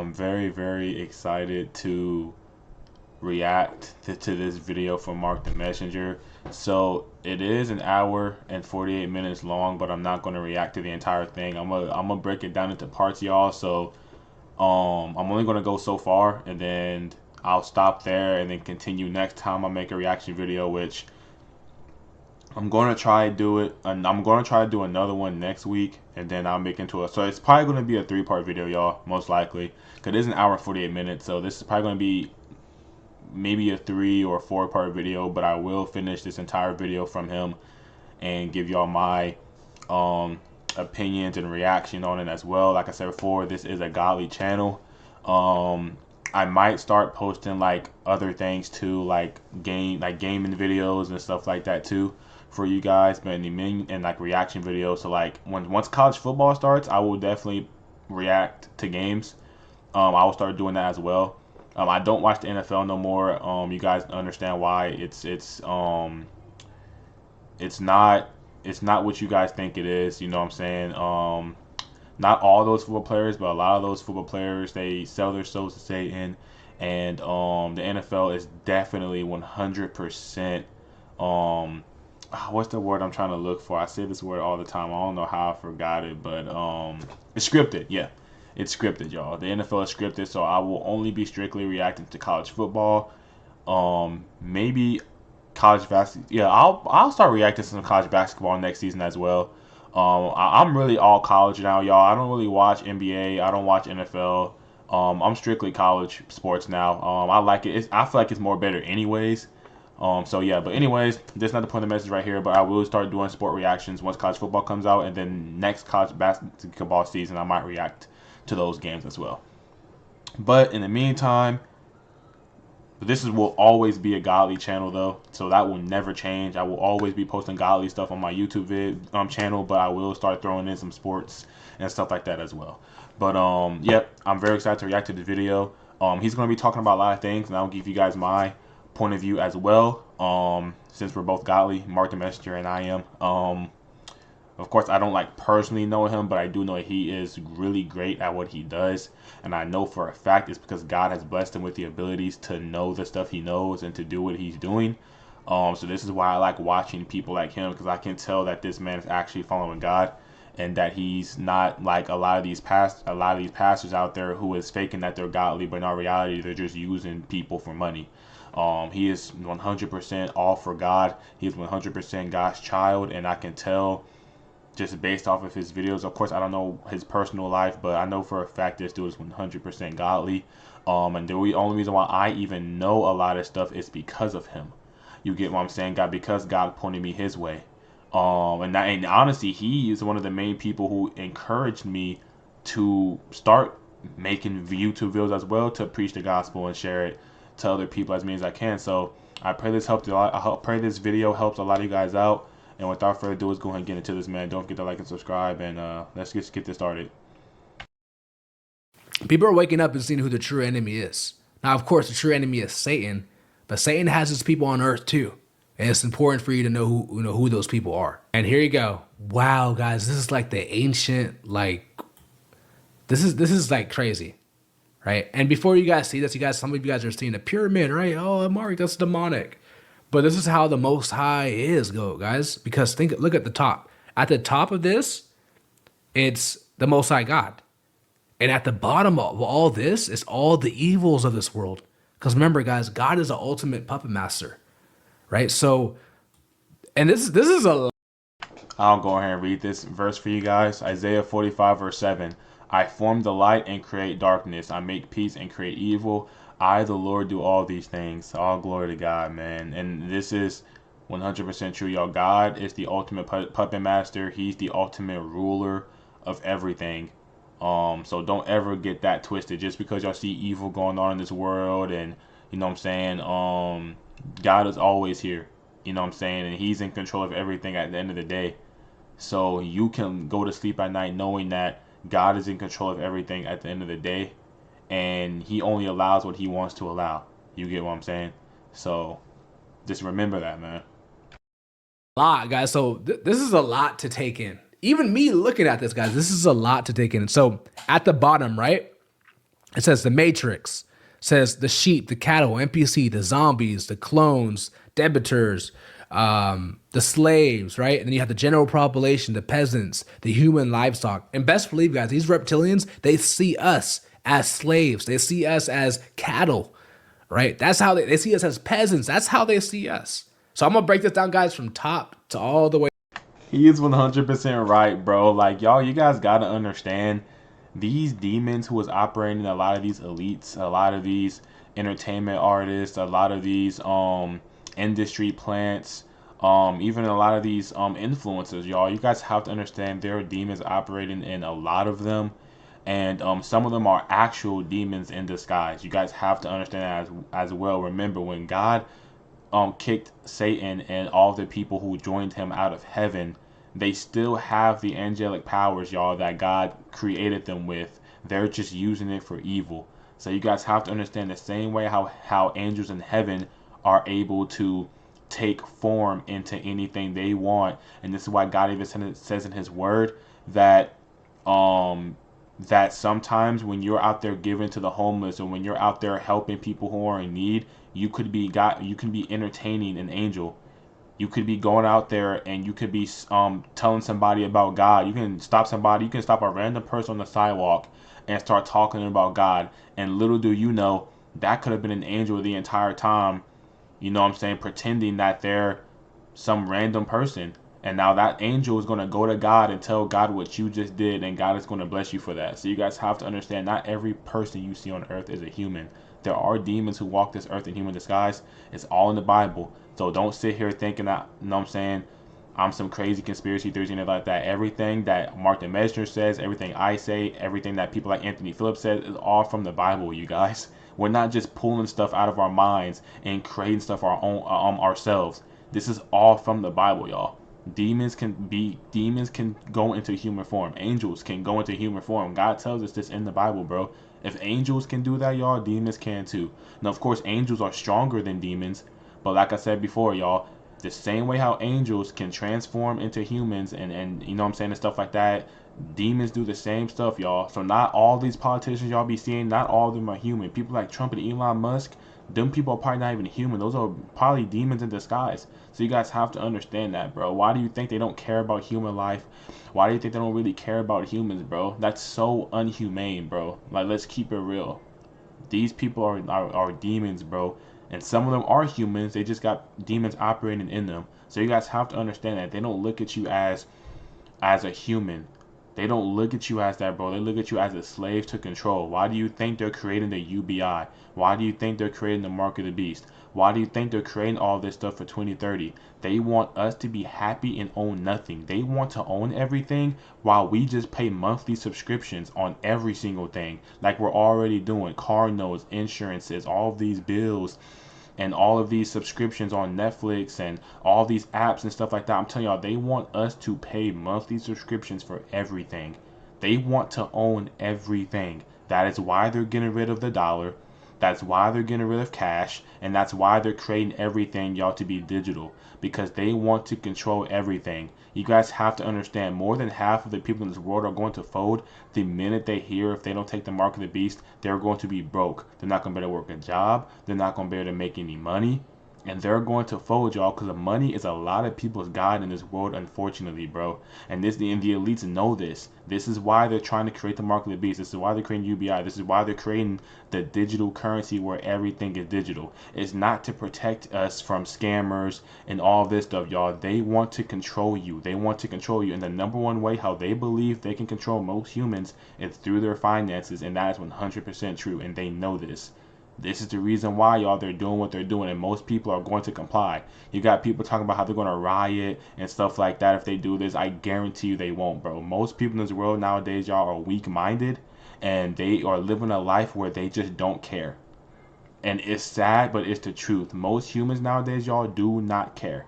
I'm very, very excited to react to this video from Mark the Messenger. So it is an hour and 48 minutes long, but I'm not going to react to the entire thing. I'm gonna break it down into parts, y'all. So I'm only going to go so far, and then I'll stop there and then continue next time I make a reaction video, which I'm going to try to do it, and I'm going to try to do another one next week, and then I'll make into a. So it's probably going to be a three-part video, y'all, most likely, because it is an hour and 48 minutes. So this is probably going to be maybe a 3 or 4 part video, but I will finish this entire video from him and give y'all my opinions and reaction on it as well. Like I said before, this is a godly channel. I might start posting like other things too, like gaming videos and stuff like that too for you guys, but in the main and like reaction videos. So like once college football starts, I will definitely react to games. I will start doing that as well. I don't watch the NFL no more. You guys understand why. It's not what you guys think it is. You know what I'm saying? Not all those football players, but a lot of those football players, they sell their souls to Satan, and the NFL is definitely 100%. What's the word I'm trying to look for? I say this word all the time. I don't know how I forgot it, but it's scripted. Yeah, it's scripted, y'all. The NFL is scripted, so I will only be strictly reacting to college football. Maybe college basketball. Yeah, I'll start reacting to some college basketball next season as well. I'm really all college now, y'all. I don't really watch NBA. I don't watch NFL. I'm strictly college sports now. I like it. I feel like it's more better anyways. So yeah, but anyways, that's not the point of the message right here. But I will start doing sport reactions once college football comes out, and then next college basketball season, I might react to those games as well. But in the meantime, will always be a godly channel though, so that will never change. I will always be posting godly stuff on my YouTube channel, but I will start throwing in some sports and stuff like that as well. But yep, I'm very excited to react to the video. He's gonna be talking about a lot of things, and I'll give you guys my point of view as well. Since we're both godly, Mark the Messenger and I am. Of course, I don't like personally know him, but I do know he is really great at what he does. And I know for a fact it's because God has blessed him with the abilities to know the stuff he knows and to do what he's doing. So this is why I like watching people like him, because I can tell that this man is actually following God, and that he's not like a lot of these pastors out there who is faking that they're godly, but in reality they're just using people for money. He is 100% all for God. He is 100% God's child, and I can tell just based off of his videos. Of course, I don't know his personal life, but I know for a fact this dude is 100% godly. And the only reason why I even know a lot of stuff is because of him. You get what I'm saying? Because God pointed me his way. And honestly, he is one of the main people who encouraged me to start making YouTube videos as well, to preach the gospel and share it to other people as many as I can. So I pray this helped a lot. I pray this video helps a lot of you guys out. And without further ado, let's go ahead and get into this, man. Don't forget to like and subscribe, and let's just get this started. People are waking up and seeing who the true enemy is. Now, of course, the true enemy is Satan, but Satan has his people on earth too. And it's important for you to know who those people are. And here you go. Wow, guys, this is like the ancient, this is like crazy, right? And before you guys see this, some of you guys are seeing a pyramid, right? Oh, Mark, that's demonic. But this is how the Most High is, guys. Because look at the top. At the top of this, it's the Most High God. And at the bottom of all this is all the evils of this world. Because remember, guys, God is the ultimate puppet master, right? So, and this is a... I'll go ahead and read this verse for you guys. Isaiah 45 verse 7. I form the light and create darkness. I make peace and create evil. I, the Lord, do all these things. All glory to God, man. And this is 100% true, y'all. God is the ultimate puppet master. He's the ultimate ruler of everything. So don't ever get that twisted. Just because y'all see evil going on in this world, and you know what I'm saying, God is always here. You know what I'm saying, and He's in control of everything at the end of the day. So you can go to sleep at night knowing that God is in control of everything at the end of the day, and He only allows what He wants to allow. You get what I'm saying? So just remember that, man. lot, guys. So this is a lot to take in. Even me looking at this, guys, this is a lot to take in. So at the bottom, right, It says the Matrix, says the sheep, the cattle, NPC, the zombies, the clones, debitors, the slaves, right? And then you have the general population, the peasants, the human livestock. And best believe, guys, these reptilians, they see us as slaves. They see us as cattle, right? That's how they see us as peasants. That's how they see us. So I'm gonna break this down, guys, from top to all the way. He is 100% right, bro. Like, y'all, you guys got to understand these demons who was operating a lot of these elites, a lot of these entertainment artists, a lot of these industry plants, even a lot of these influencers, y'all. You guys have to understand there are demons operating in a lot of them, and some of them are actual demons in disguise. You guys have to understand that as well. Remember, when God kicked Satan and all the people who joined him out of heaven, they still have the angelic powers, y'all, that God created them with. They're just using it for evil. So you guys have to understand the same way how angels in heaven are able to take form into anything they want. And this is why God even says in his word that um that sometimes when you're out there giving to the homeless, or when you're out there helping people who are in need, you can be entertaining an angel. You could be going out there and you could be telling somebody about God. You can stop somebody, you can stop a random person on the sidewalk and start talking about God. And little do you know, that could have been an angel the entire time, you know what I'm saying, pretending that they're some random person. And now that angel is going to go to God and tell God what you just did, and God is going to bless you for that. So you guys have to understand, not every person you see on earth is a human. There are demons who walk this earth in human disguise. It's all in the Bible. So don't sit here thinking that, you know what I'm saying, I'm some crazy conspiracy theories and like that. Everything that Mark the Messenger says, everything I say, everything that people like Anthony Phillips says is all from the Bible, you guys. We're not just pulling stuff out of our minds and creating stuff our own ourselves. This is all from the Bible, y'all. Demons can go into human form. Angels can go into human form. God tells us this in the Bible, bro. If angels can do that, y'all, demons can too. Now, of course, angels are stronger than demons, but like I said before, y'all, the same way how angels can transform into humans and you know what I'm saying, and stuff like that, demons do the same stuff, y'all. So not all these politicians y'all be seeing, not all of them are human. People like Trump and Elon Musk, them people are probably not even human. Those are probably demons in disguise. So you guys have to understand that, bro. Why do you think they don't care about human life? Why do you think they don't really care about humans, bro? That's so unhumane, bro. Like, let's keep it real. These people are demons, bro. And some of them are humans. They just got demons operating in them. So you guys have to understand that they don't look at you as a human. They don't look at you as that, bro. They look at you as a slave to control. Why do you think they're creating the UBI? Why do you think they're creating the Mark of the Beast? Why do you think they're creating all this stuff for 2030? They want us to be happy and own nothing. They want to own everything while we just pay monthly subscriptions on every single thing, like we're already doing. Car notes, insurances, all of these bills, and all of these subscriptions on Netflix and all these apps and stuff like that. I'm telling y'all, they want us to pay monthly subscriptions for everything. They want to own everything. That is why they're getting rid of the dollar. That's why they're getting rid of cash. And that's why they're creating everything, y'all, to be digital. Because they want to control everything. You guys have to understand, more than half of the people in this world are going to fold the minute they hear if they don't take the Mark of the Beast, they're going to be broke. They're not going to be able to work a job. They're not going to be able to make any money. And they're going to fold, y'all, because money is a lot of people's god in this world, unfortunately, bro. And the elites know this. This is why they're trying to create the Mark of the Beast. This is why they're creating UBI. This is why they're creating the digital currency where everything is digital. It's not to protect us from scammers and all this stuff, y'all. They want to control you. They want to control you. And the number one way how they believe they can control most humans is through their finances. And that is 100% true. And they know this. This is the reason why, y'all, they're doing what they're doing, and most people are going to comply. You got people talking about how they're going to riot and stuff like that if they do this. I guarantee you they won't, bro. Most people in this world nowadays, y'all, are weak-minded, and they are living a life where they just don't care. And it's sad, but it's the truth. Most humans nowadays, y'all, do not care.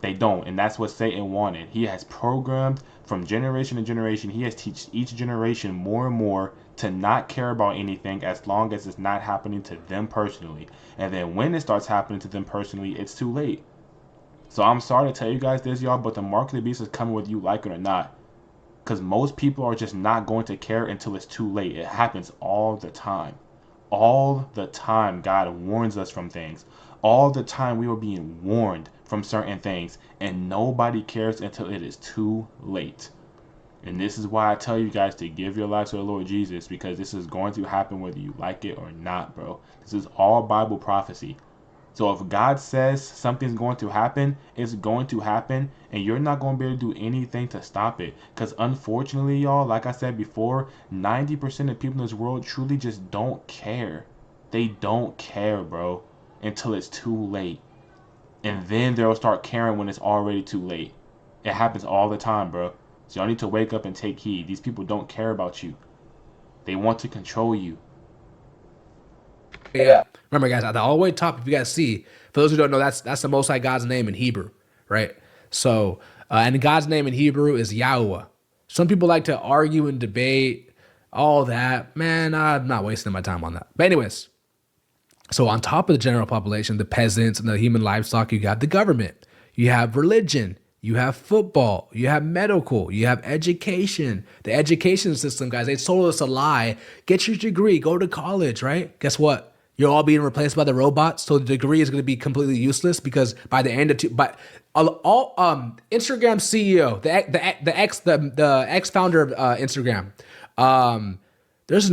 They don't, and that's what Satan wanted. He has programmed from generation to generation. He has taught each generation more and more to not care about anything as long as it's not happening to them personally. And then when it starts happening to them personally, it's too late. So I'm sorry to tell you guys this, y'all, but the Mark of the Beast is coming with you, like it or not. Because most people are just not going to care until it's too late. It happens all the time. All the time, God warns us from things. All the time, we are being warned from certain things, and nobody cares until it is too late. And this is why I tell you guys to give your life to the Lord Jesus, because this is going to happen whether you like it or not, bro. This is all Bible prophecy. So if God says something's going to happen, it's going to happen, and you're not going to be able to do anything to stop it. Because unfortunately, y'all, like I said before, 90% of people in this world truly just don't care. They don't care, bro, until it's too late. And then they'll start caring when it's already too late. It happens all the time, bro. So y'all need to wake up and take heed. These people don't care about you. They want to control you. Yeah. Remember, guys, at the all the way top, if you guys see, for those who don't know, that's the Most High God's name in Hebrew, right? So, and God's name in Hebrew is Yahweh. Some people like to argue and debate all that. Man, I'm not wasting my time on that. But anyways, so on top of the general population, the peasants and the human livestock, you got the government, you have religion, you have football, you have medical, you have education. The education system, guys, they told us a lie. Get your degree, go to college, right? Guess what? You're all being replaced by the robots, so the degree is going to be completely useless because by the end of Instagram CEO, the ex founder of Instagram, there's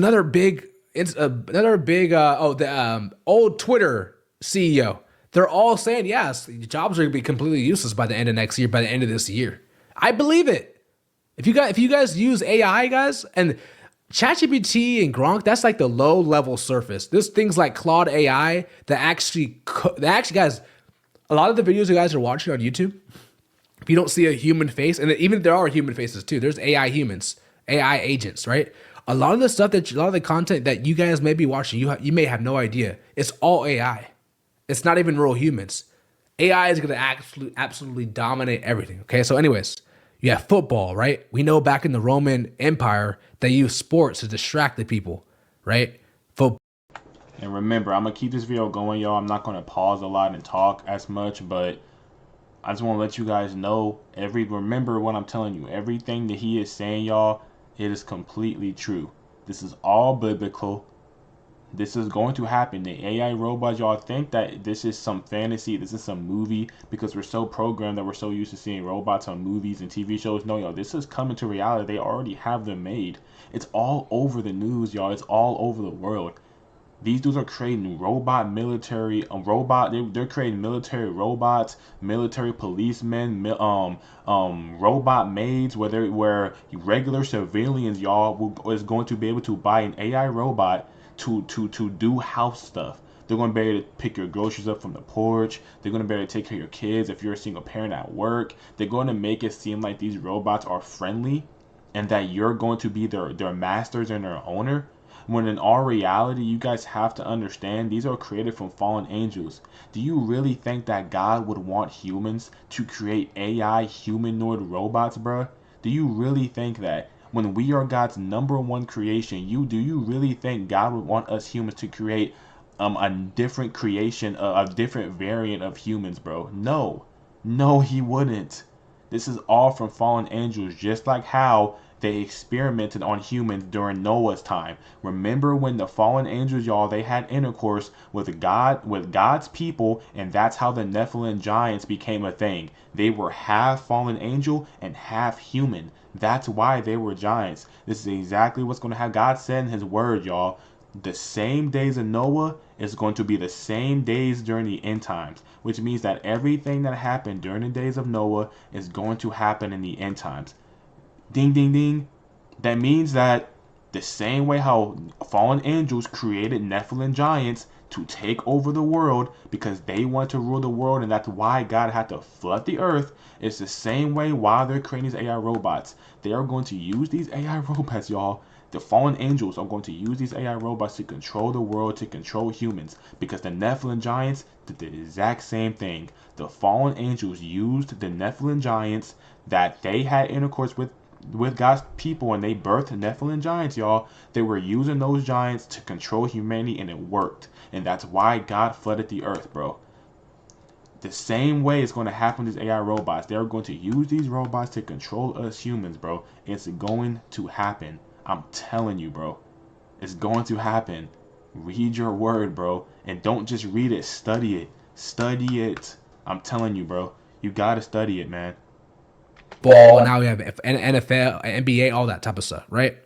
the old Twitter CEO. They're all saying, yes, jobs are going to be completely useless by the end of next year, by the end of this year. I believe it. If you guys use AI, guys, and ChatGPT and Gronk, that's like the low level surface. There's things like Claude AI that actually, guys, a lot of the videos you guys are watching on YouTube, if you don't see a human face, and even there are human faces too, there's AI humans, AI agents, right? A lot of the content that you guys may be watching, you may have no idea. It's all AI. It's not even real humans. AI is going to absolutely dominate everything. Okay, so anyways, you have football, right? We know back in the Roman Empire, they used sports to distract the people, right? Football. And remember, I'm going to keep this video going, y'all. I'm not going to pause a lot and talk as much, but I just want to let you guys know, remember what I'm telling you. Everything that he is saying, y'all, it is completely true. This is all biblical. This is going to happen. The AI robots, y'all think that this is some fantasy, this is some movie, because we're so programmed that we're so used to seeing robots on movies and TV shows. No, y'all, this is coming to reality. They already have them made. It's all over the news, y'all. It's all over the world. These dudes are creating they're creating military robots, military policemen, robot maids, where regular civilians, y'all, is going to be able to buy an AI robot to do house stuff. They're going to be able to pick your groceries up from the porch. They're going to be able to take care of your kids if you're a single parent at work. They're going to make it seem like these robots are friendly and that you're going to be their masters and their owner. When in all reality, you guys have to understand these are created from fallen angels. Do you really think that God would want humans to create AI humanoid robots, bruh? Do you really think that? When we are God's number one creation, do you really think God would want us humans to create a different creation, a different variant of humans, bro? No. No, he wouldn't. This is all from fallen angels, just like how they experimented on humans during Noah's time. Remember when the fallen angels, y'all, they had intercourse with God's people, and that's how the Nephilim giants became a thing. They were half fallen angel and half human. That's why they were giants. This is exactly what's going to have God said in his word, y'all. The same days of Noah is going to be the same days during the end times, which means that everything that happened during the days of Noah is going to happen in the end times. Ding, ding, ding. That means that the same way how fallen angels created Nephilim giants to take over the world because they want to rule the world, and that's why God had to flood the earth. It's the same way while they're creating these AI robots. They are going to use these AI robots, y'all. The fallen angels are going to use these AI robots to control the world, to control humans, because the Nephilim giants did the exact same thing. The fallen angels used the Nephilim giants that they had intercourse with God's people, and they birthed Nephilim giants, y'all. They were using those giants to control humanity, and it worked. And that's why God flooded the earth, bro. The same way it's going to happen with these AI robots. They're going to use these robots to control us humans, bro. It's going to happen. I'm telling you, bro. It's going to happen. Read your word, bro. And don't just read it. Study it. Study it. I'm telling you, bro. You got to study it, man. Ball. Now we have NFL, NBA, all that type of stuff, right?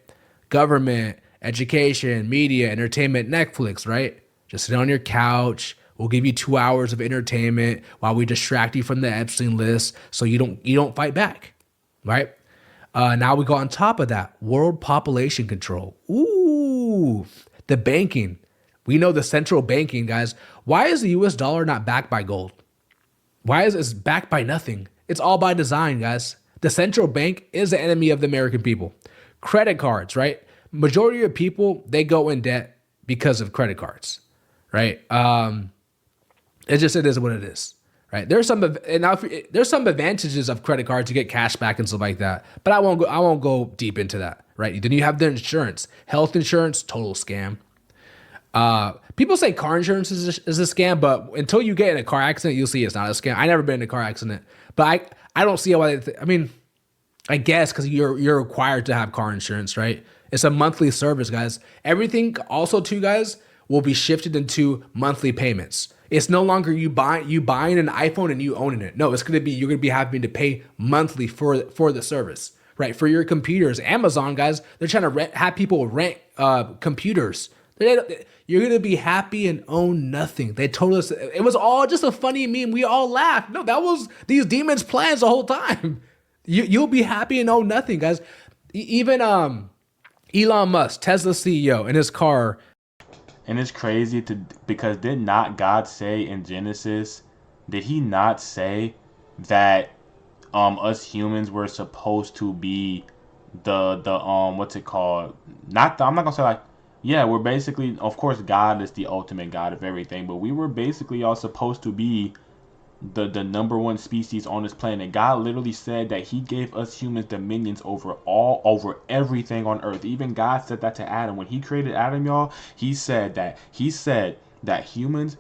Government, education, media, entertainment, Netflix, right? Just sit on your couch. We'll give you 2 hours of entertainment while we distract you from the Epstein list, so you don't fight back, right? Now we go on top of that, world population control. Ooh, the banking. We know the central banking, guys. Why is the U.S. dollar not backed by gold? Why is it backed by nothing? It's all by design, guys. The central bank is the enemy of the American people. Credit cards, right? Majority of people, they go in debt because of credit cards, right? It is what it is, right? There's some advantages of credit cards to get cash back and stuff like that, but I won't go deep into that, right? Then you have the insurance, health insurance, total scam. People say car insurance is a scam, but until you get in a car accident, you'll see it's not a scam. I never been in a car accident, but I don't see why. I mean, I guess because you're required to have car insurance, right? It's a monthly service, guys. Everything also too, guys, will be shifted into monthly payments. It's no longer you buying an iPhone and you owning it. No, you're gonna be having to pay monthly for the service, right? For your computers, Amazon guys, they're trying to have people rent computers. You're gonna be happy and own nothing. They told us it was all just a funny meme. We all laughed. No, that was these demons' plans the whole time. You'll be happy and own nothing, guys. Even Elon Musk, Tesla CEO, in his car. And it's crazy because did not God say in Genesis, did he not say that us humans were supposed to be the what's it called? I'm not gonna say like, yeah, we're basically, of course God is the ultimate God of everything, but we were basically all supposed to be the number one species on this planet. God literally said that he gave us humans dominions over everything on earth. Even God said that to Adam. When he created Adam, y'all, he said that humans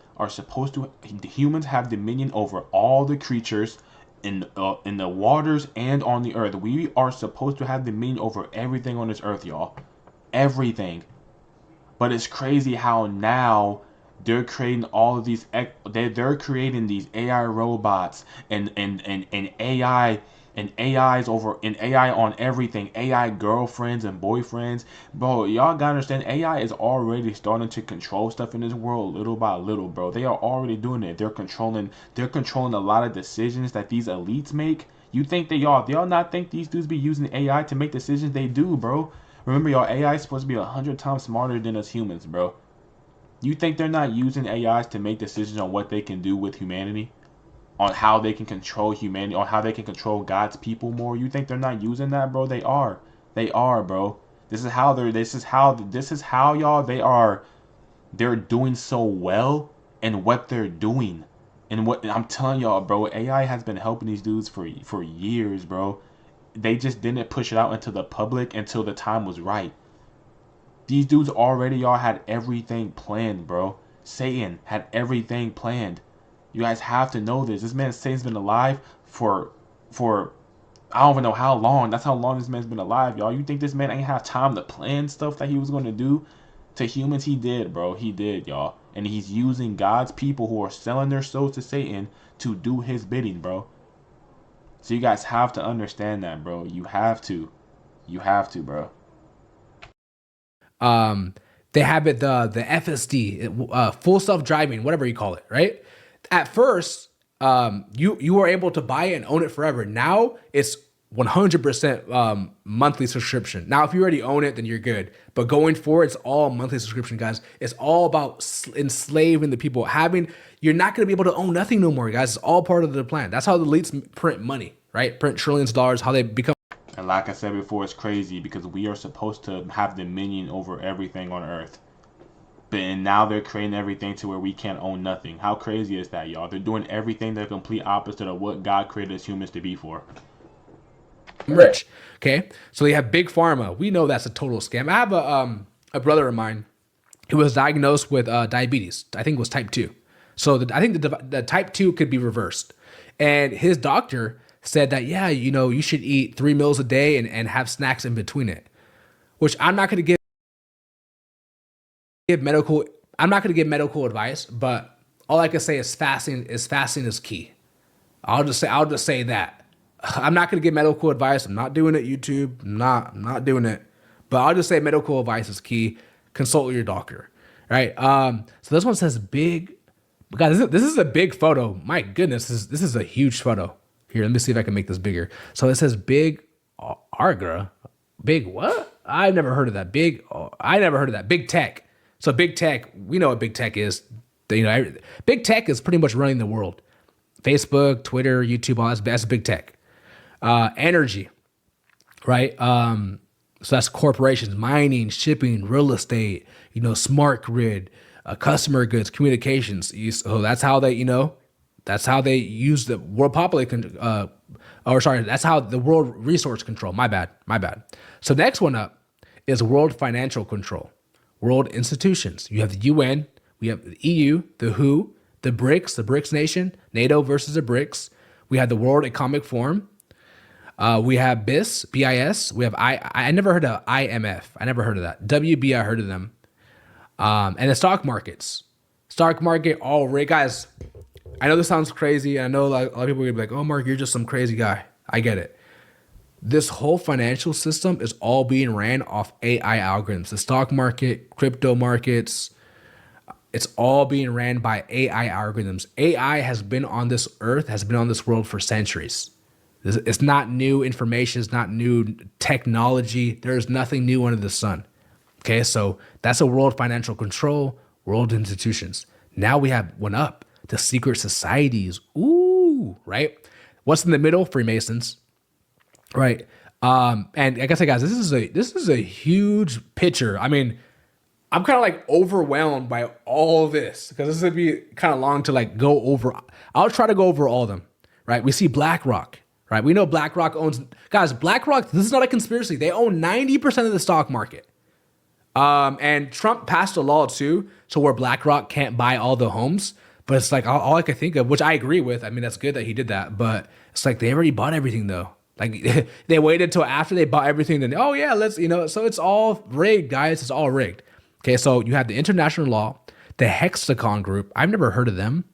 have dominion over all the creatures in the waters and on the earth. We are supposed to have dominion over everything on this earth, y'all. Everything. But it's crazy how now they're creating all of these they're creating these AI robots and AI and AI on everything, AI girlfriends and boyfriends. Bro, y'all gotta understand, AI is already starting to control stuff in this world little by little, bro. They are already doing it. They're controlling a lot of decisions that these elites make. You think y'all not think these dudes be using AI to make decisions? They do, bro. Remember, y'all, AI is supposed to be 100 times smarter than us humans, bro. You think they're not using AIs to make decisions on what they can do with humanity? On how they can control humanity, on how they can control God's people more? You think they're not using that, bro? They are. They are, bro. This is how y'all they're doing so well in what they're doing. And what I'm telling y'all, bro, AI has been helping these dudes for years, bro. They just didn't push it out into the public until the time was right. These dudes already y'all had everything planned, bro. Satan had everything planned. You guys have to know this. This man Satan's been alive for I don't even know how long. That's how long this man's been alive, y'all. You think this man ain't have time to plan stuff that he was gonna do to humans? He did, bro. He did, y'all. And he's using God's people who are selling their souls to Satan to do his bidding, bro. So you guys have to understand that, bro. You have to. You have to, bro. They have it the FSD, full self driving, whatever you call it, right? At first, you were able to buy it and own it forever. Now it's 100% monthly subscription. Now, if you already own it, then you're good. But going forward, it's all monthly subscription, guys. It's all about enslaving the people. You're not going to be able to own nothing no more, guys. It's all part of the plan. That's how the elites print money, right? Print trillions of dollars. How they become. And like I said before, it's crazy because we are supposed to have dominion over everything on earth. But now they're creating everything to where we can't own nothing. How crazy is that, y'all? They're doing everything the complete opposite of what God created us humans to be for. Rich. Okay. So they have big pharma. We know that's a total scam. I have a brother of mine who was diagnosed with diabetes. I think it was type 2. So I think the type 2 could be reversed. And his doctor said that, yeah, you should eat 3 meals a day and have snacks in between it, which I'm not going to give medical. I'm not going to give medical advice, but all I can say is fasting is key. I'll just say that. I'm not going to give medical advice. I'm not doing it, YouTube. I'm not doing it. But I'll just say medical advice is key. Consult with your doctor, right? So this one says big. Guys, this is a big photo. My goodness, this is a huge photo. Here, let me see if I can make this bigger. So it says big Argra. Big what? I've never heard of that. I never heard of that. Big tech. So big tech, we know what big tech is. Big tech is pretty much running the world. Facebook, Twitter, YouTube, all that's big tech. Energy, right? So that's corporations, mining, shipping, real estate, smart grid, customer goods, communications. So that's how they use the world that's how the world resource control. My bad. So next one up is world financial control, world institutions. You have the UN, we have the EU, the WHO, the BRICS nation, NATO versus the BRICS. We have the World Economic Forum. We have BIS. We have I never heard of IMF. I never heard of that. WB, I heard of them. And the stock markets. Stock market, all right, guys. I know this sounds crazy. I know like a lot of people are gonna be like, "Oh, Mark, you're just some crazy guy." I get it. This whole financial system is all being ran off AI algorithms. The stock market, crypto markets, it's all being ran by AI algorithms. AI has been on this earth, has been on this world for centuries. It's not new information. It's not new technology. There's nothing new under the sun. Okay, so that's a world financial control, world institutions. Now we have one up, the secret societies. Ooh, right? What's in the middle? Freemasons, right? And like I said, guys, this is a huge picture. I mean, I'm kind of like overwhelmed by all this because this would be kind of long to like go over. I'll try to go over all of them, right? We see BlackRock, right? We know BlackRock owns, guys, BlackRock, this is not a conspiracy. They own 90% of the stock market. And Trump passed a law too, so where BlackRock can't buy all the homes. But it's like all I could think of, which I agree with. I mean, that's good that he did that. But it's like they already bought everything though. Like they waited till after they bought everything. Then, oh yeah, so it's all rigged, guys. It's all rigged. Okay, so you have the international law, the Hexagon Group. I've never heard of them.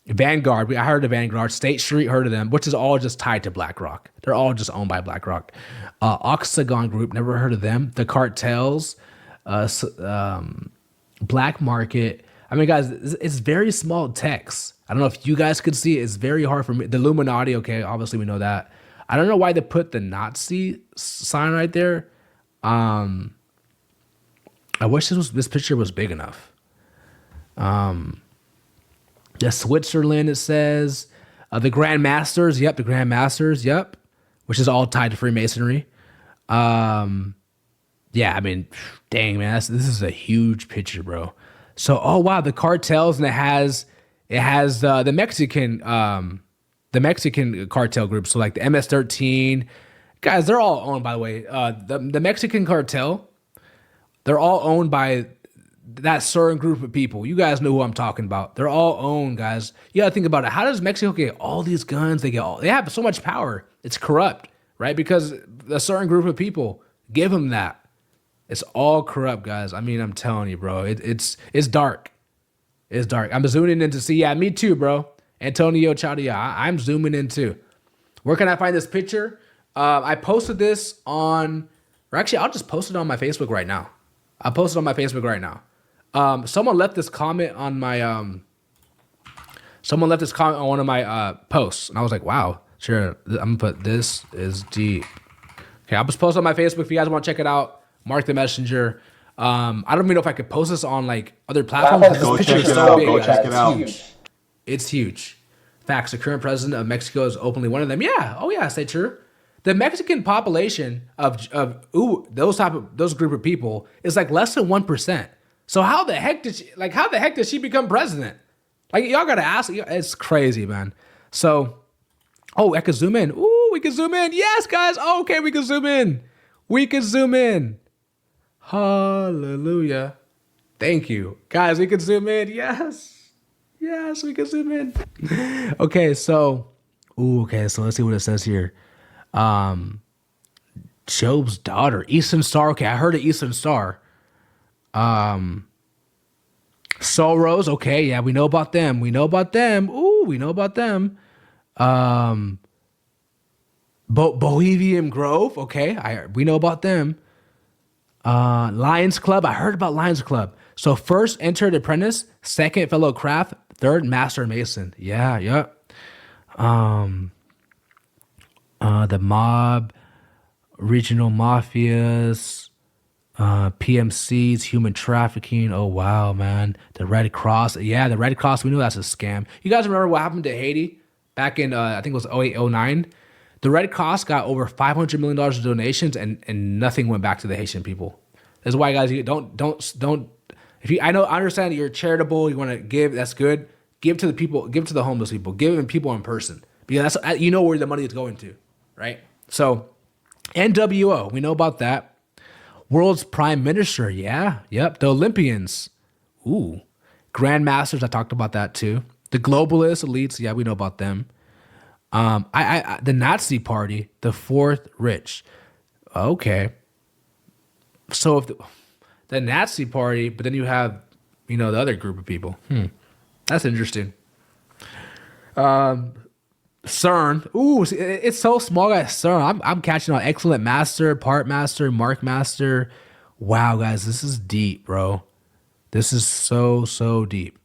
Vanguard. I heard of Vanguard. State Street, heard of them, which is all just tied to BlackRock. They're all just owned by BlackRock. Oxagon Group, never heard of them. The cartels, black market. I mean, guys, it's very small text. I don't know if you guys could see it. It's very hard for me. The Illuminati, okay, obviously we know that. I don't know why they put the Nazi sign right there. I wish this picture was big enough. Yeah, Switzerland, it says. The Grand Masters, yep, the Grand Masters, yep, which is all tied to Freemasonry. Yeah, I mean, dang, man, this is a huge picture, bro. So, oh wow, the cartels, and it has the Mexican cartel group. So like the MS-13 guys, they're all owned, by the way. The Mexican cartel, they're all owned by that certain group of people. You guys know who I'm talking about. They're all owned, guys. You gotta think about it. How does Mexico get all these guns? They have so much power. It's corrupt, right? Because a certain group of people give them that. It's all corrupt, guys. I mean, I'm telling you, bro. It's dark. It's dark. I'm zooming in to see. Yeah, me too, bro. Antonio Chadia. I'm zooming in too. Where can I find this picture? I posted this on, or actually, I'll just post it on my Facebook right now. I'll post it on my Facebook right now. Someone left this comment on my one of my posts, and I was like, wow, sure. I'm gonna put this is deep. Okay, I'll just post it on my Facebook if you guys want to check it out. Mark the Messenger. I don't even know if I could post this on like other platforms. Go check it out. Go check it out. It's huge. Facts. The current president of Mexico is openly one of them. Yeah. Oh yeah. Say true. The Mexican population of those group of people is like less than 1%. So how the heck did she become president? Like y'all gotta ask. It's crazy, man. So, I could zoom in. Ooh, we can zoom in. Yes, guys. Okay, we can zoom in. We can zoom in. Hallelujah. Thank you. Guys, we can zoom in. Yes. Yes, we can zoom in. Okay, so okay, so let's see what it says here. Um Job's daughter, Eastern Star. Okay, I heard of Eastern Star. Soros, okay, yeah, we know about them. We know about them. Ooh, we know about them. Um Bohemian Grove, okay, we know about them. Lions Club, I heard about Lions Club. So first entered apprentice, second fellow craft, third master mason. Yeah, yep. The mob, regional mafias, PMCs, human trafficking. Oh wow, man. The Red Cross. Yeah, the Red Cross, we know that's a scam. You guys remember what happened to Haiti back in I think it was 08, 09? The Red Cross got over $500 million of donations and nothing went back to the Haitian people. That's why, guys, you don't if you I understand that you're charitable, you want to give, that's good. Give to the people, give to the homeless people, give them people in person. Because that's, you know, where the money is going to, right? So NWO, we know about that. World's Prime Minister, yeah, yep. The Olympians, ooh. Grandmasters, I talked about that too. The globalists, elites, yeah, we know about them. The Nazi Party, the Fourth Rich. Okay, so if the Nazi Party, but then you have, you know, the other group of people. That's interesting. CERN. Ooh, it's so small, guys. CERN. I'm catching on. Excellent Master, Part Master, Mark Master. Wow, guys, this is deep, bro. This is so deep.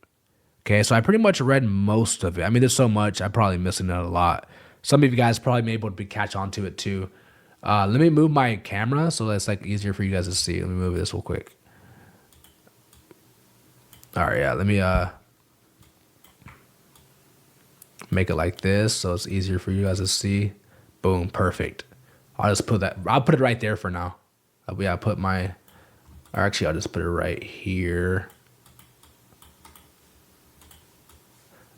Okay, so I pretty much read most of it. I mean, there's so much. I'm probably missing out a lot. Some of you guys probably may be able to catch on to it too. Let me move my camera so that's like easier for you guys to see. Let me move this real quick. All right, yeah. Let me make it like this so it's easier for you guys to see. Boom, perfect. I'll just put that. I'll put it right there for now. Yeah, put my. Or actually, I'll just put it right here.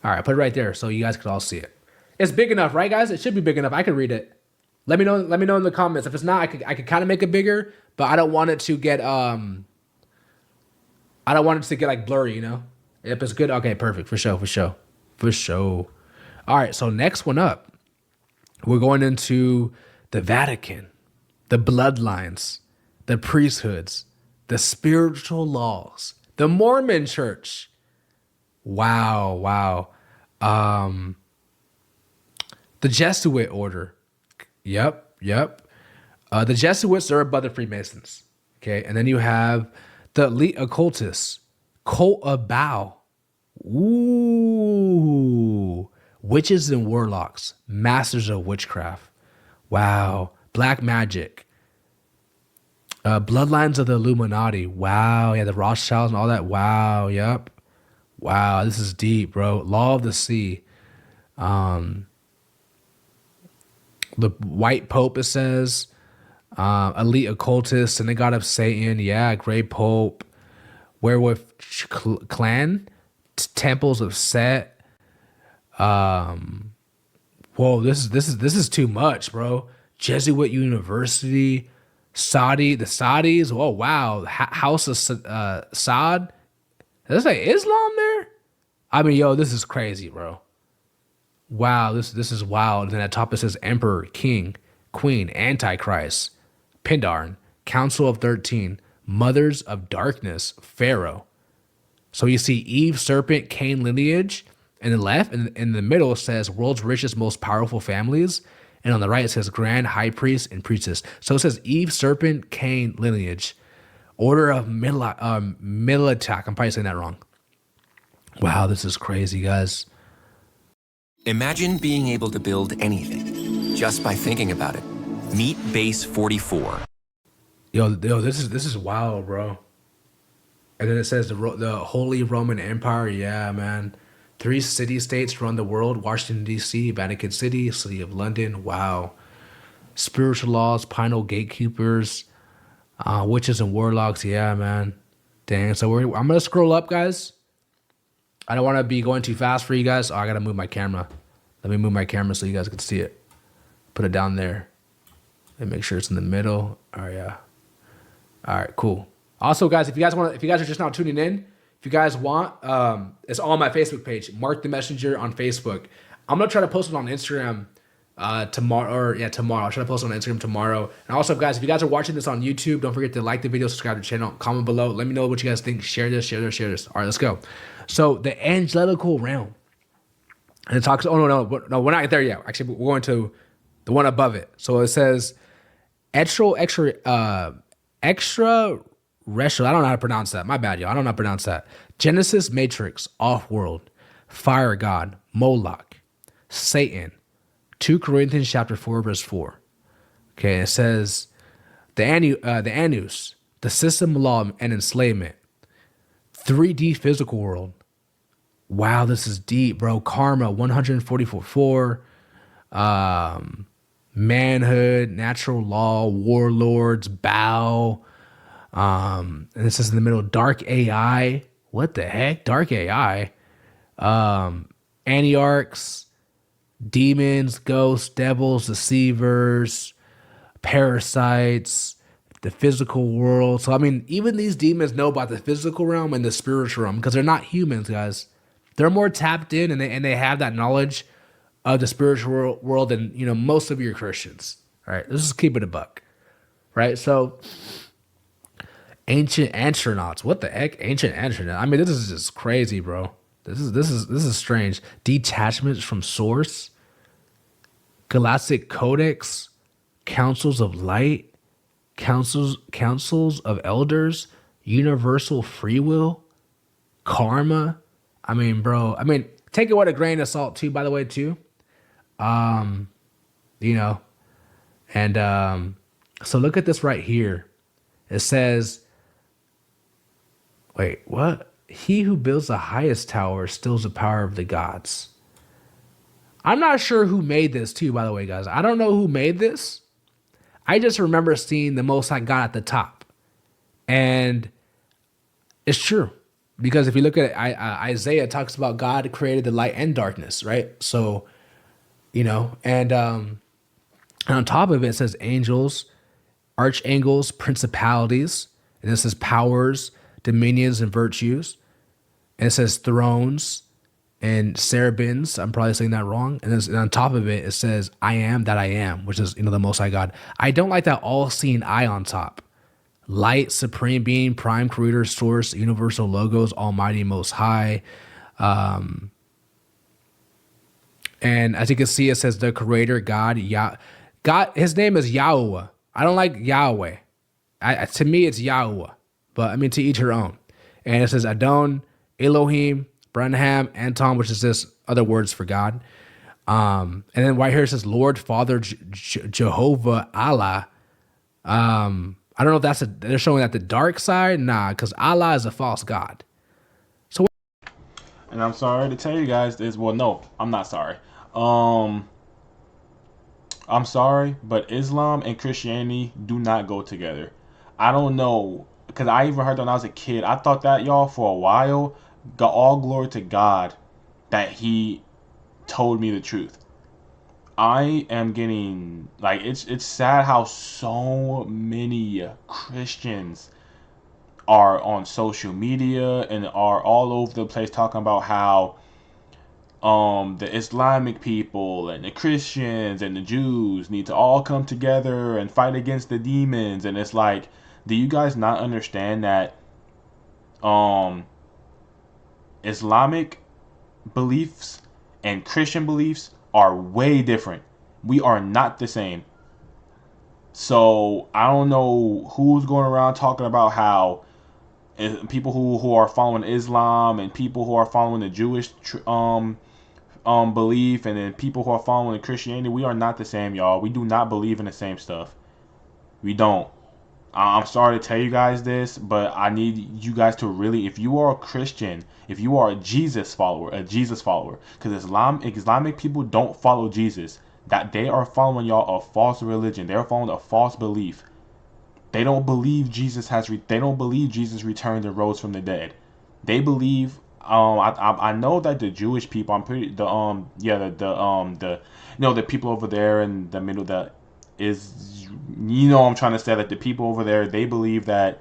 All right, put it right there so you guys can all see it. It's big enough, right, guys? It should be big enough. I can read it. Let me know. Let me know in the comments. If it's not, I could kind of make it bigger, but I don't want it to get I don't want it to get like blurry, you know. If it's good, okay, perfect, for sure. All right, so next one up, we're going into the Vatican, the bloodlines, the priesthoods, the spiritual laws, the Mormon Church. Wow. The Jesuit order. Yep. The Jesuits are above the Freemasons. Okay, and then you have the elite occultists, cult of Bao. Ooh, witches and warlocks, masters of witchcraft. Wow, black magic. Bloodlines of the Illuminati. Wow, yeah, the Rothschilds and all that. Wow, yep. Wow, this is deep, bro. Law of the sea. The white pope, it says. Elite occultists, synagogue of Satan. Yeah, gray pope. Werewolf clan. Temples of Set. Whoa, this is too much, bro. Jesuit University. The Saudis. Oh wow, House of Saud. Does it say Islam there? I mean, yo, this is crazy, bro. Wow, this is wild. And then at top it says Emperor, King, Queen, Antichrist, Pindarn, Council of 13, Mothers of Darkness, Pharaoh. So you see Eve, serpent, Cain lineage. In the left, and in the middle it says world's richest, most powerful families. And on the right it says grand high priest and priestess. So it says Eve, serpent, Cain lineage. Order of Militak. I'm probably saying that wrong. Wow, this is crazy, guys. Imagine being able to build anything just by thinking about it. Meet Base 44. Yo, this is wild, bro. And then it says the Holy Roman Empire. Yeah, man. 3 city-states run the world: Washington, D.C., Vatican City, City of London. Wow. Spiritual laws, Pinal gatekeepers, witches and warlocks. Yeah, man. Dang. So I'm going to scroll up, guys. I don't want to be going too fast for you guys. Oh, I got to move my camera. Let me move my camera so you guys can see it. Put it down there. And make sure it's in the middle. Oh, yeah. All right, cool. Also, guys, if you guys are just now tuning in, if you guys want, it's on my Facebook page, Mark the Messenger on Facebook. I'm gonna try to post it on Instagram tomorrow. I'll try to post it on Instagram tomorrow. And also, guys, if you guys are watching this on YouTube, don't forget to like the video, subscribe to the channel, comment below. Let me know what you guys think. Share this. All right, let's go. So the angelical realm, and it talks. Oh no, we're not there yet. Actually, we're going to the one above it. So it says extra I don't know how to pronounce that. My bad, y'all. I don't know how to pronounce that. Genesis Matrix, Off-World, Fire God, Moloch, Satan. 2 Corinthians chapter 4, verse 4. Okay, it says the Anus, the system of law and enslavement. 3D physical world. Wow, this is deep, bro. Karma, 144.4. Manhood, natural law, warlords, bow. And it says in the middle, dark AI. What the heck? Dark AI. Aniarchs, demons, ghosts, devils, deceivers, parasites, the physical world. So, I mean, even these demons know about the physical realm and the spiritual realm because they're not humans, guys. They're more tapped in and they have that knowledge of the spiritual world than, most of your Christians. All right, let's just keep it a buck. Right? So, ancient astronauts. What the heck? Ancient astronauts. I mean, this is just crazy, bro. This is strange. Detachments from source. Galactic Codex. Councils of light. Councils of elders. Universal free will. Karma. I mean, bro. I mean, take it with a grain of salt too, by the way, too. And so look at this right here. It says, wait, what? He who builds the highest tower steals the power of the gods. I'm not sure who made this too, by the way, guys. I don't know who made this. I just remember seeing the Most High God at the top. And it's true. Because if you look at Isaiah, it talks about God created the light and darkness, right? So, and on top of it, it says angels, archangels, principalities. And it says powers, dominions, and virtues. And it says thrones and cherubims. I'm probably saying that wrong. And on top of it, it says, I am that I am, which is, the Most High God. I don't like that all-seeing eye on top. Light, supreme being, prime creator, source, universal logos, almighty, most high. And as you can see, it says the creator, God, God, his name is Yahweh. I don't like Yahweh. To me, it's Yahweh. But I mean, to each her own. And it says Adon, Elohim, Branham, Anton, which is just other words for God. And then right here it says Lord, Father, Jehovah, Allah. I don't know if they're showing that the dark side. Nah, because Allah is a false god. So. And I'm sorry to tell you guys this. Well, no, I'm not sorry. I'm sorry, but Islam and Christianity do not go together. I don't know, because I even heard that when I was a kid. I thought that, y'all, for a while. Got all glory to God that He told me the truth. I am getting, it's sad how so many Christians are on social media and are all over the place talking about how the Islamic people and the Christians and the Jews need to all come together and fight against the demons. And it's like, do you guys not understand that Islamic beliefs and Christian beliefs are way different. We are not the same. So I don't know who's going around talking about how people who are following Islam and people who are following the Jewish belief, and then people who are following Christianity. We are not the same, y'all. We do not believe in the same stuff. We don't. I'm sorry to tell you guys this, but I need you guys to really, if you are a Christian, if you are a Jesus follower, because Islamic people don't follow Jesus. That they are following, y'all, a false religion. They're following a false belief. They don't believe Jesus they don't believe Jesus returned and rose from the dead. They believe. I know that the Jewish people. I'm pretty the people over there in the middle that is. I'm trying to say that the people over there, they believe that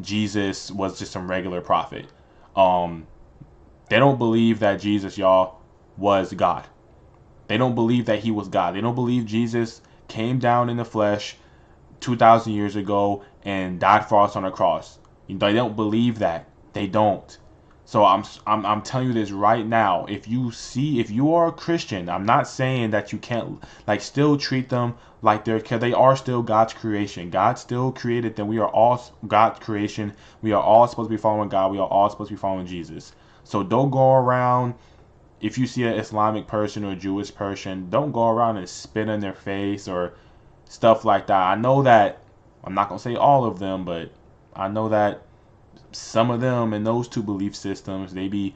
Jesus was just some regular prophet. Um, they don't believe that Jesus, y'all, was God. They don't believe that he was God. They don't believe Jesus came down in the flesh 2,000 years ago and died for us on a cross. They don't believe that. They don't. So I'm telling you this right now. If you are a Christian, I'm not saying that you can't like still treat them like they are still God's creation. God still created them. We are all God's creation. We are all supposed to be following God. We are all supposed to be following Jesus. So don't go around, if you see an Islamic person or a Jewish person, don't go around and spit in their face or stuff like that. I know that, I'm not going to say all of them, but I know that some of them in those two belief systems, they be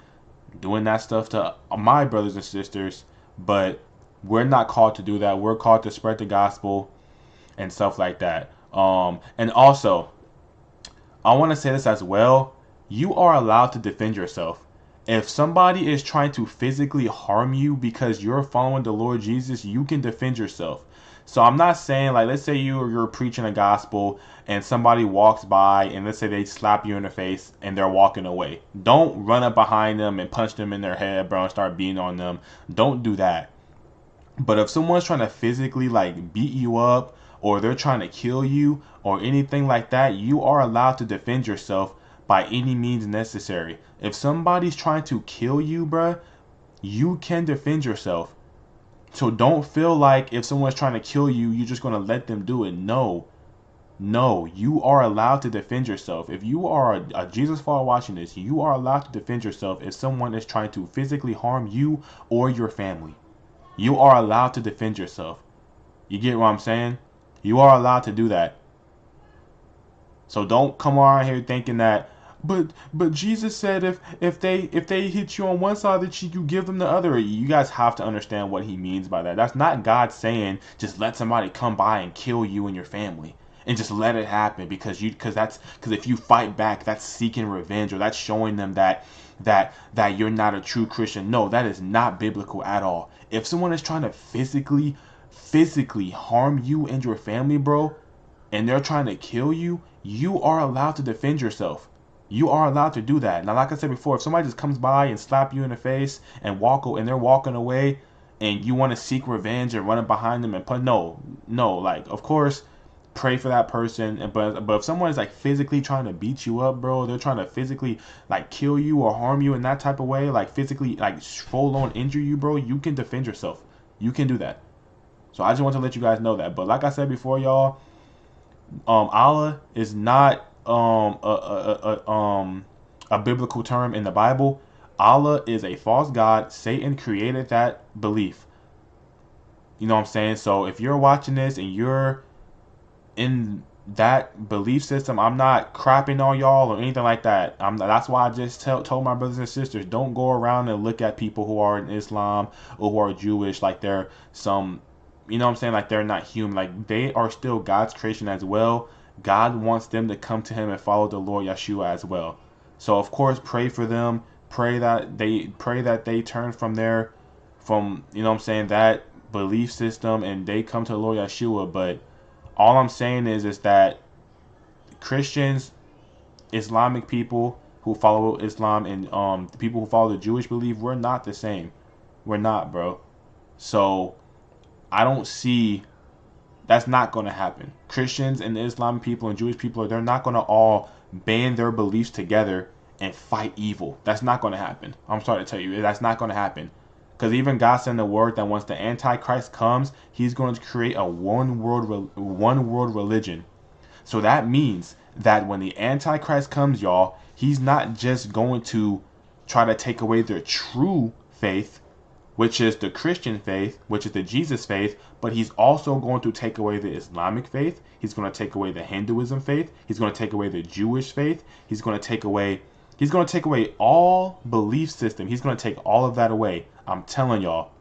doing that stuff to my brothers and sisters, but we're not called to do that. We're called to spread the gospel and stuff like that. And also, I want to say this as well. You are allowed to defend yourself. If somebody is trying to physically harm you because you're following the Lord Jesus, you can defend yourself. So I'm not saying, like, let's say you're preaching a gospel and somebody walks by and let's say they slap you in the face and they're walking away. Don't run up behind them and punch them in their head, bro, and start beating on them. Don't do that. But if someone's trying to physically like beat you up or they're trying to kill you or anything like that, you are allowed to defend yourself by any means necessary. If somebody's trying to kill you, bruh, you can defend yourself. So don't feel like if someone's trying to kill you, you're just going to let them do it. No. No, you are allowed to defend yourself. If you are a Jesus follower watching this, you are allowed to defend yourself if someone is trying to physically harm you or your family. You are allowed to defend yourself. You get what I'm saying? You are allowed to do that. So don't come around here thinking that, but Jesus said if they hit you on one side of the cheek, you give them the other. You guys have to understand what he means by that. That's not God saying just let somebody come by and kill you and your family and just let it happen because if you fight back, that's seeking revenge or that's showing them that you're not a true Christian. No, that is not biblical at all. If someone is trying to physically harm you and your family, bro, and they're trying to kill you, you are allowed to defend yourself. You are allowed to do that. Now, like I said before, if somebody just comes by and slap you in the face and they're walking away, and you want to seek revenge and run up behind them and put no, like of course, pray for that person. But if someone is like physically trying to beat you up, bro, they're trying to physically like kill you or harm you in that type of way, like physically like full on injure you, bro, you can defend yourself. You can do that. So I just want to let you guys know that. But like I said before, y'all, Allah is not a biblical term in the Bible. Allah is a false god. Satan created that belief. You know what I'm saying? So if you're watching this and you're in that belief system, I'm not crapping on y'all or anything like that. That's why I just told my brothers and sisters, don't go around and look at people who are in Islam or who are Jewish like they're some, you know what I'm saying, like they're not human. Like they are still God's creation as well. God wants them to come to him and follow the Lord Yeshua as well. So of course, pray for them. Pray that they turn from you know what I'm saying, that belief system and they come to the Lord Yeshua. But all I'm saying is that Christians, Islamic people who follow Islam, and the people who follow the Jewish belief, we're not the same. We're not, bro. So I don't see. That's not going to happen. Christians and the Islamic people and Jewish people, they're not going to all band their beliefs together and fight evil. That's not going to happen. I'm sorry to tell you, that's not going to happen. Because even God said in the word that once the Antichrist comes, he's going to create a one world religion. So that means that when the Antichrist comes, y'all, he's not just going to try to take away their true faith, which is the Christian faith, which is the Jesus faith, but he's also going to take away the Islamic faith. He's going to take away the Hinduism faith. He's going to take away the Jewish faith. He's going to take away all belief system. He's going to take all of that away. I'm telling y'all.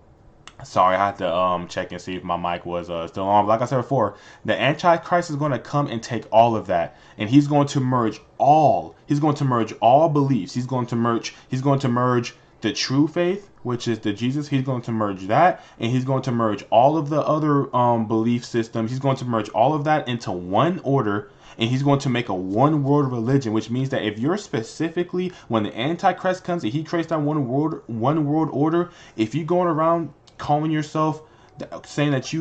Sorry, I had to check and see if my mic was still on. But like I said before, the Antichrist is going to come and take all of that, and he's going to merge all. He's going to merge all beliefs. He's going to merge the true faith, which is the Jesus. He's going to merge that, and he's going to merge all of the other belief systems. He's going to merge all of that into one order, and he's going to make a one world religion, which means that if you're specifically, when the Antichrist comes and he creates that one world order, if you're going around calling yourself, saying that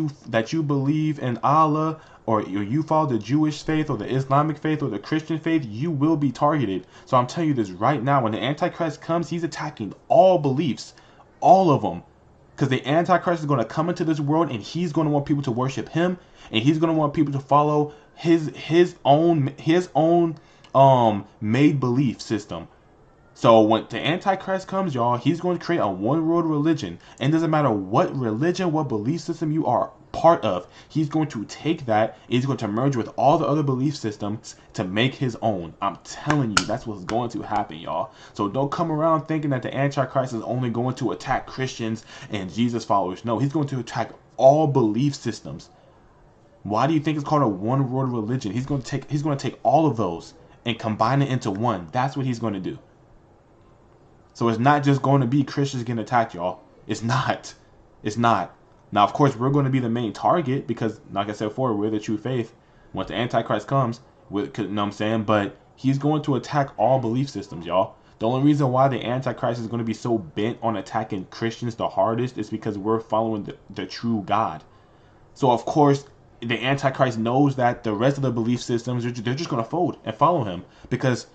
you believe in Allah, or you follow the Jewish faith or the Islamic faith or the Christian faith, you will be targeted. So I'm telling you this right now, when the Antichrist comes, he's attacking all beliefs, all of them. Because the Antichrist is going to come into this world, and he's going to want people to worship him, and he's going to want people to follow his own made belief system. So when the Antichrist comes, y'all, he's going to create a one world religion. And it doesn't matter what religion, what belief system you are part of, he's going to take that, he's going to merge with all the other belief systems to make his own. I'm telling you, that's what's going to happen, y'all. So don't come around thinking that the Antichrist is only going to attack Christians and Jesus followers. No, he's going to attack all belief systems. Why do you think it's called a one world religion? He's going to take all of those and combine it into one. That's what he's going to do. So it's not just going to be Christians getting attacked, y'all. It's not. It's not. Now, of course, we're going to be the main target because, like I said before, we're the true faith. Once the Antichrist comes, you know what I'm saying? But he's going to attack all belief systems, y'all. The only reason why the Antichrist is going to be so bent on attacking Christians the hardest is because we're following the true God. So, of course, the Antichrist knows that the rest of the belief systems, they're just going to fold and follow him because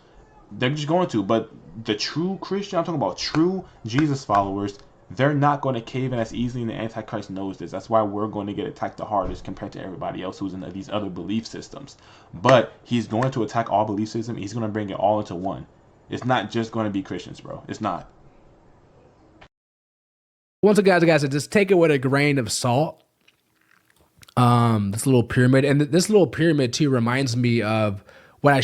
they're just going to. But the true Christian, I'm talking about true Jesus followers, they're not going to cave in as easily, and the Antichrist knows this. That's why we're going to get attacked the hardest compared to everybody else who's in these other belief systems. But he's going to attack all belief systems. He's going to bring it all into one. It's not just going to be Christians, bro. It's not. Once again, guys, just take it with a grain of salt. This little pyramid, and this little pyramid too reminds me of what I.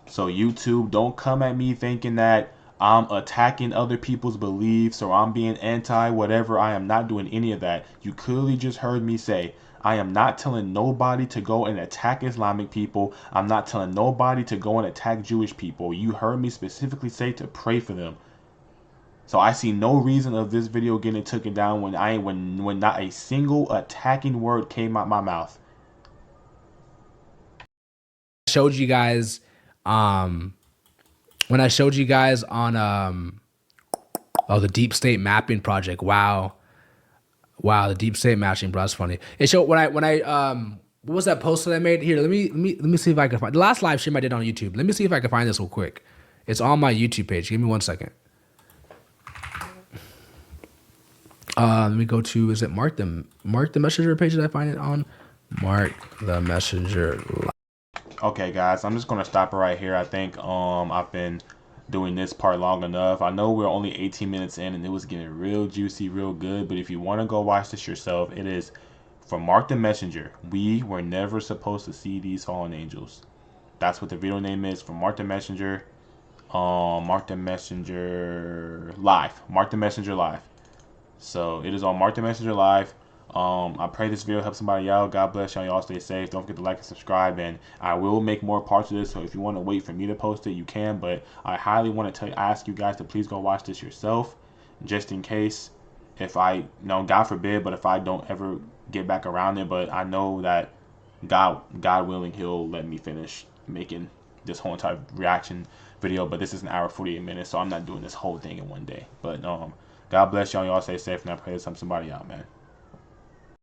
So YouTube, don't come at me thinking that I'm attacking other people's beliefs or I'm being anti whatever. I am not doing any of that. You clearly just heard me say I am not telling nobody to go and attack Islamic people. I'm not telling nobody to go and attack Jewish people. You heard me specifically say to pray for them. So I see no reason of this video getting taken down when not a single attacking word came out my mouth. Showed you guys when I showed you guys on the deep state mapping project. Wow, the deep state matching, bro, that's funny. It showed when I what was that post that I made? Here, let me see if I can find the last live stream I did on YouTube. Let me see if I can find this real quick. It's on my YouTube page. Give me 1 second. Let me go to, is it Mark the Messenger page that I find it on? Mark the Messenger. Okay, guys, I'm just gonna stop it right here. I think I've been doing this part long enough. I know we're only 18 minutes in and it was getting real juicy, real good, but if you want to go watch this yourself, it is from Mark the Messenger. We were never supposed to see these fallen angels. That's what the video name is, from Mark the Messenger. Mark the Messenger Live. Mark the Messenger Live. So it is on Mark the Messenger Live. I pray this video helps somebody out. God bless y'all. Y'all stay safe. Don't forget to like and subscribe. And I will make more parts of this. So if you want to wait for me to post it, you can. But I highly want to ask you guys to please go watch this yourself, just in case. If I, God forbid, but if I don't ever get back around it, but I know that God willing, He'll let me finish making this whole entire reaction video. But this is an hour 48 minutes, so I'm not doing this whole thing in one day. But God bless y'all. Y'all stay safe, and I pray this helps somebody out, man.